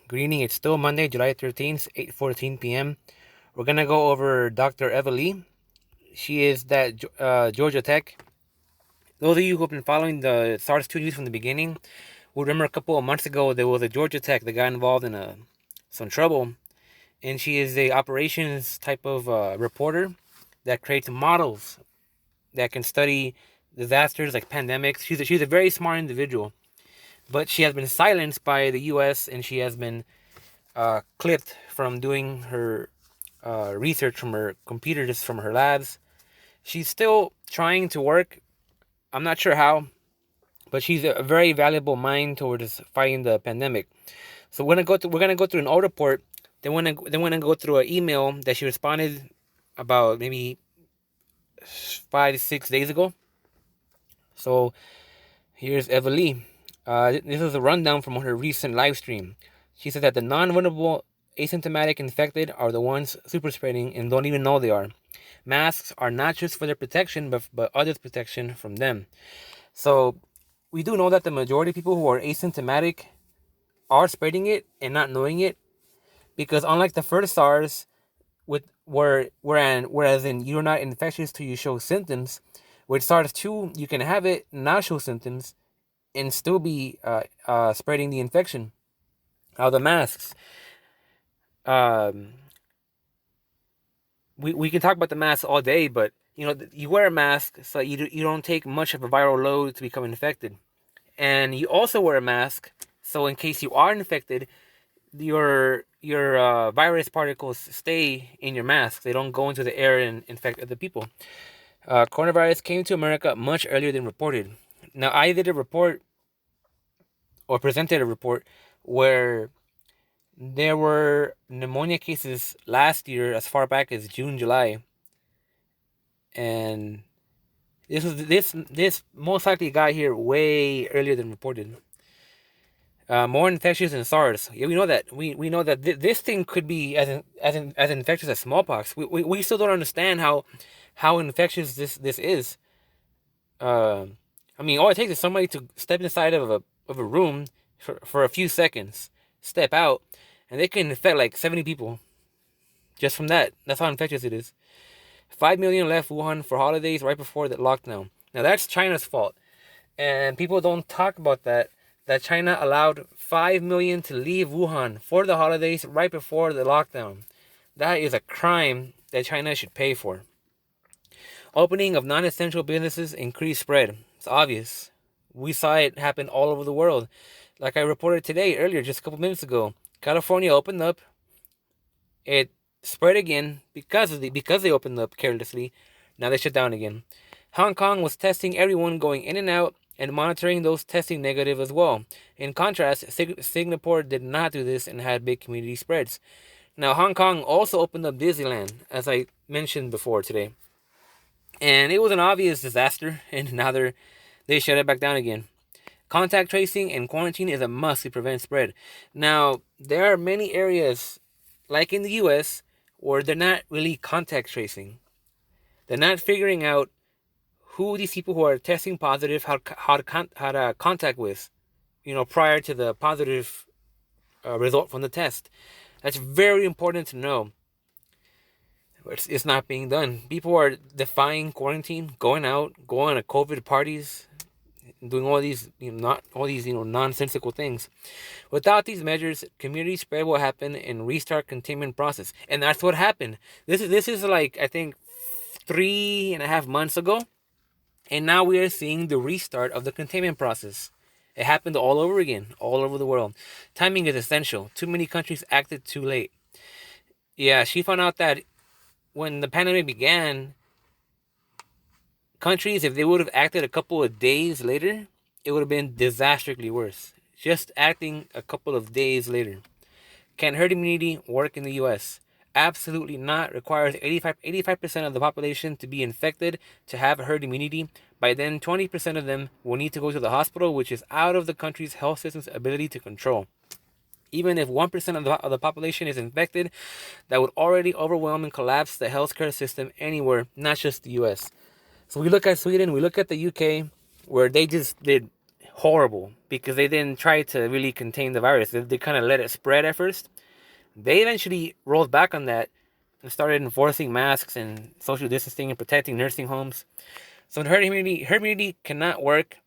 Good evening. It's still Monday, July 13th, 8:14 p.m. We're going to go over Dr. Eva Lee. She is that Georgia Tech. Those of you who have been following the SARS-2 news from the beginning will remember a couple of months ago there was a Georgia Tech that got involved in some trouble. And she is a operations type of reporter that creates models that can study disasters like pandemics. She's a very smart individual. But she has been silenced by the U.S. and she has been clipped from doing her research from her computer, just from her labs. She's still trying to work. I'm not sure how, but she's a very valuable mind towards fighting the pandemic. So we're gonna go through an old report. Then we're gonna go through an email that she responded about maybe 5 to 6 days ago. So here's Eva Lee. This is a rundown from her recent live stream. She said that the non-vulnerable asymptomatic infected are the ones super spreading and don't even know they are. Masks are not just for their protection, but others' protection from them. So we do know that the majority of people who are asymptomatic are spreading it and not knowing it, because unlike the first SARS, whereas in you're not infectious till you show symptoms, with SARS-2 you can have it, not show symptoms, and still be spreading the infection. How the masks. We can talk about the mask all day, but you wear a mask so you don't take much of a viral load to become infected, and you also wear a mask so in case you are infected, your virus particles stay in your mask. They don't go into the air and infect other people. Coronavirus came to America much earlier than reported. Now, I did a report or presented a report where there were pneumonia cases last year as far back as June, July. And this most likely got here way earlier than reported. More infectious than SARS. Yeah, we know that. We know that this thing could be as infectious as smallpox. We still don't understand how infectious this is. I mean, all it takes is somebody to step inside of a room for a few seconds, step out, and they can infect like 70 people just from that. That's how infectious it is. 5 million left Wuhan for holidays right before the lockdown. Now that's China's fault, and people don't talk about that China allowed 5 million to leave Wuhan for the holidays right before the lockdown. That is a crime that China should pay for. Opening of non-essential businesses increased spread. It's obvious. We saw it happen all over the world. Like I reported earlier, just a couple minutes ago, California opened up. It spread again because they opened up carelessly. Now they shut down again. Hong Kong was testing everyone going in and out and monitoring those testing negative as well. In contrast, Singapore did not do this and had big community spreads. Now, Hong Kong also opened up Disneyland, as I mentioned before today. And it was an obvious disaster, and now they shut it back down again. Contact tracing and quarantine is a must to prevent spread. Now, there are many areas, like in the U.S., where they're not really contact tracing. They're not figuring out who these people who are testing positive how to contact with, prior to the positive result from the test. That's very important to know. It's not being done. People are defying quarantine, going out, going to COVID parties, doing all these, nonsensical things. Without these measures, community spread will happen and restart containment process, and that's what happened. This is like I think 3.5 months ago, and now we are seeing the restart of the containment process. It happened all over again, all over the world. Timing is essential. Too many countries acted too late. Yeah, she found out that when the pandemic began, countries, if they would have acted a couple of days later, it would have been disastrously worse. Just acting a couple of days later. Can herd immunity work in the U.S.? Absolutely not. Requires 85% of the population to be infected to have herd immunity. By then, 20% of them will need to go to the hospital, which is out of the country's health system's ability to control. Even if 1% of the population is infected, that would already overwhelm and collapse the healthcare system anywhere, not just the U.S. So we look at Sweden, we look at the UK, where they just did horrible because they didn't try to really contain the virus. They kind of let it spread at first. They eventually rolled back on that and started enforcing masks and social distancing and protecting nursing homes. So herd immunity cannot work,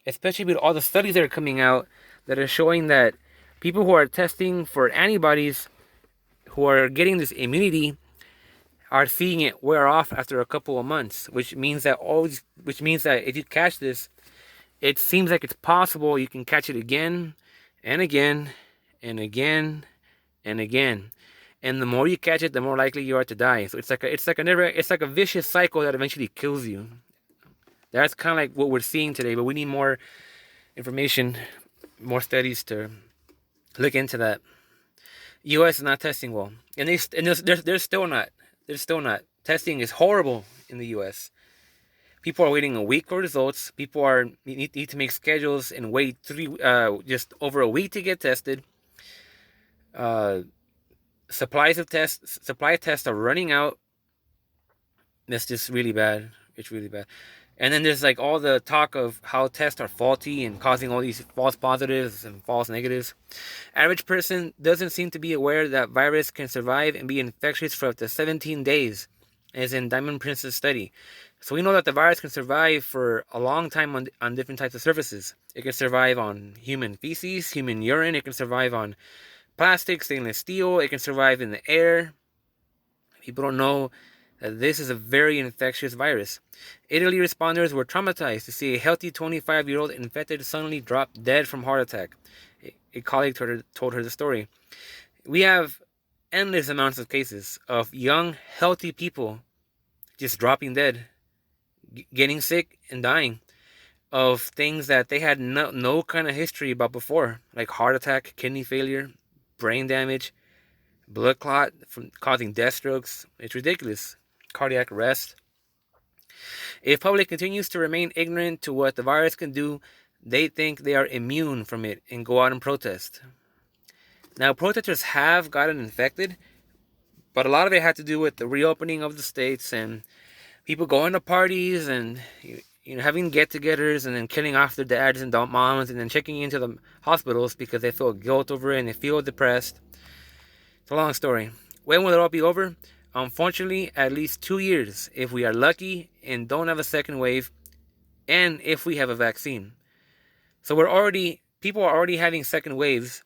especially with all the studies that are coming out that are showing that people who are testing for antibodies, who are getting this immunity, are seeing it wear off after a couple of months, which means that if you catch this, it seems like it's possible you can catch it again and again and again and again. And the more you catch it, the more likely you are to die. So it's like a vicious cycle that eventually kills you. That's kind of like what we're seeing today, but we need more information, more studies to look into that. U.S. is not testing well, and they're still not. They're still not. Testing is horrible in the U.S. People are waiting a week for results. People need to make schedules and wait just over a week to get tested. Supply of tests are running out. That's just really bad. It's really bad. And then there's like all the talk of how tests are faulty and causing all these false positives and false negatives. Average person doesn't seem to be aware that virus can survive and be infectious for up to 17 days, as in Diamond Prince's study. So we know that the virus can survive for a long time on different types of surfaces. It can survive on human feces, human urine. It can survive on plastic, stainless steel. It can survive in the air. People don't know that this is a very infectious virus. Italy responders were traumatized to see a healthy 25-year-old infected suddenly drop dead from heart attack. A colleague told her the story. We have endless amounts of cases of young, healthy people just dropping dead, getting sick and dying of things that they had no kind of history about before, like heart attack, kidney failure, brain damage, blood clot from causing death strokes. It's ridiculous. Cardiac arrest. If public continues to remain ignorant to what the virus can do, they think they are immune from it and go out and protest. Now, protesters have gotten infected, but a lot of it had to do with the reopening of the states and people going to parties and having get-togethers and then killing off their dads and moms and then checking into the hospitals because they feel guilt over it and they feel depressed. It's a long story. When will it all be over? Unfortunately, at least 2 years if we are lucky and don't have a second wave, and if we have a vaccine. So people are already having second waves.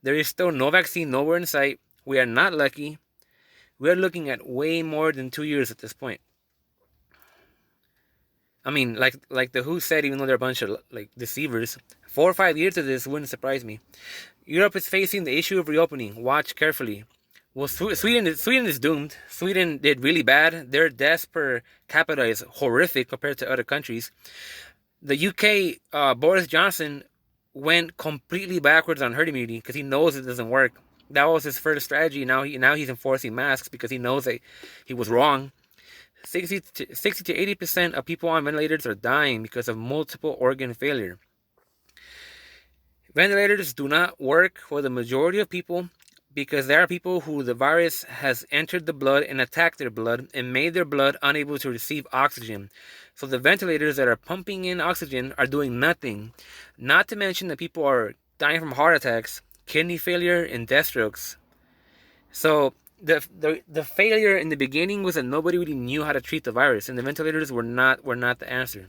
There is still no vaccine nowhere in sight. We are not lucky. We are looking at way more than 2 years at this point. I mean, like the WHO said, even though they're a bunch of like deceivers, 4 or 5 years of this wouldn't surprise me. Europe is facing the issue of reopening. Watch carefully. Well, Sweden is doomed. Sweden did really bad. Their deaths per capita is horrific compared to other countries. The UK, Boris Johnson went completely backwards on herd immunity because he knows it doesn't work. That was his first strategy. Now he's enforcing masks because he knows that he was wrong. 60 to 80% of people on ventilators are dying because of multiple organ failure. Ventilators do not work for the majority of people because there are people who the virus has entered the blood and attacked their blood and made their blood unable to receive oxygen. So the ventilators that are pumping in oxygen are doing nothing. Not to mention that people are dying from heart attacks, kidney failure, and death strokes. So the failure in the beginning was that nobody really knew how to treat the virus, and the ventilators were not the answer.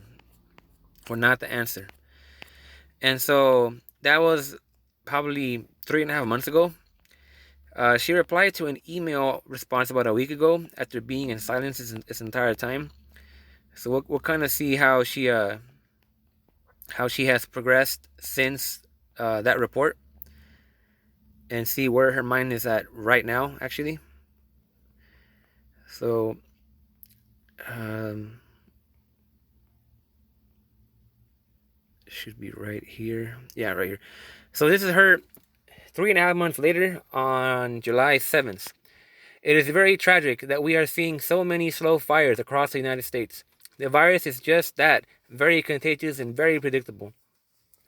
Were not the answer. And so that was probably 3.5 months ago. She replied to an email response about a week ago after being in silence this entire time. So we'll kind of see how she has progressed since that report, and see where her mind is at right now, actually. So should be right here. Yeah, right here. So this is her 3.5 months later on July 7th. It is very tragic that we are seeing so many slow fires across the United States. The virus is just that, very contagious and very predictable.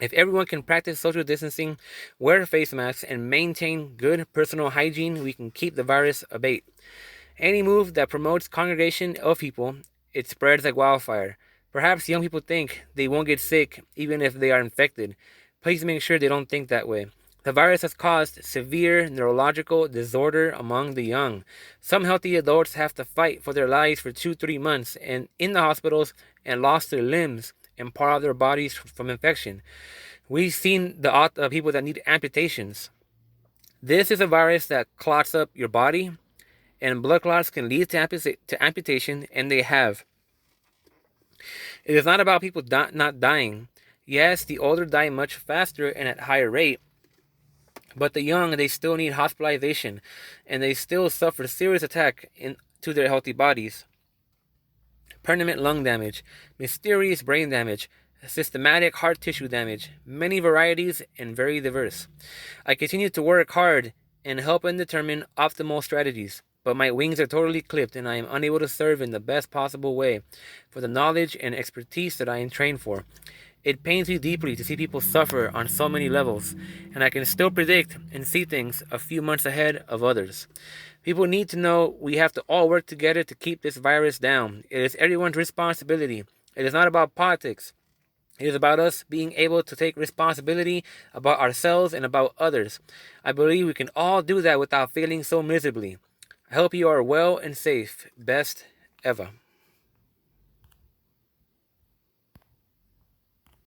If everyone can practice social distancing, wear face masks, and maintain good personal hygiene, we can keep the virus at bay. Any move that promotes congregation of people, it spreads like wildfire. Perhaps young people think they won't get sick even if they are infected. Please make sure they don't think that way. The virus has caused severe neurological disorder among the young. Some healthy adults have to fight for their lives for 2-3 months and in the hospitals and lost their limbs and part of their bodies from infection. We've seen the people that need amputations. This is a virus that clots up your body, and blood clots can lead to amputation, and they have. It is not about people not dying. Yes, the older die much faster and at higher rate, but the young, they still need hospitalization, and they still suffer serious attack to their healthy bodies. Permanent lung damage, mysterious brain damage, systematic heart tissue damage, many varieties and very diverse. I continue to work hard and help and determine optimal strategies, but my wings are totally clipped and I am unable to serve in the best possible way for the knowledge and expertise that I am trained for. It pains me deeply to see people suffer on so many levels, and I can still predict and see things a few months ahead of others. People need to know we have to all work together to keep this virus down. It is everyone's responsibility. It is not about politics. It is about us being able to take responsibility about ourselves and about others. I believe we can all do that without failing so miserably. I hope you are well and safe. Best, Eva.